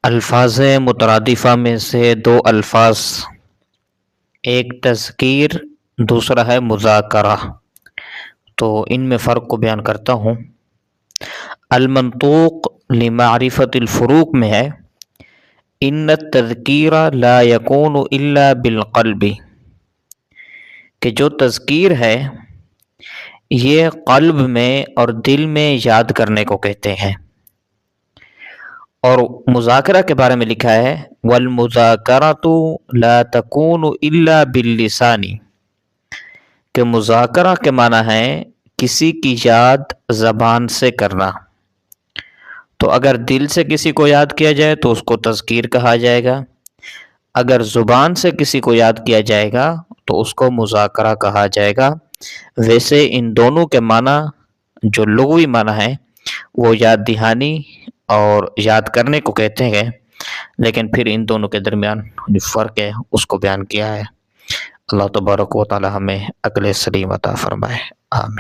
الفاظ مترادفہ میں سے دو الفاظ، ایک تذکیر دوسرا ہے مذاکرہ، تو ان میں فرق کو بیان کرتا ہوں۔ المنطوق لمعرفت الفروق میں ہے ان التذکیر لا یکون الا بالقلب، کہ جو تذکیر ہے یہ قلب میں اور دل میں یاد کرنے کو کہتے ہیں۔ اور مذاکرہ کے بارے میں لکھا ہے وَالْمُذَاكَرَةُ لَا تَكُونُ إِلَّا بِاللِّسَانِ، کہ مذاکرہ کے معنی ہے کسی کی یاد زبان سے کرنا، تو اگر دل سے کسی کو یاد کیا جائے تو اس کو تذکیر کہا جائے گا، اگر زبان سے کسی کو یاد کیا جائے گا تو اس کو مذاکرہ کہا جائے گا۔ ویسے ان دونوں کے معنی جو لغوی معنی ہے وہ یاد دہانی اور یاد کرنے کو کہتے ہیں، لیکن پھر ان دونوں کے درمیان جو فرق ہے اس کو بیان کیا ہے۔ اللہ تبارک و تعالی ہمیں عقل سلیم عطا فرمائے، آمین۔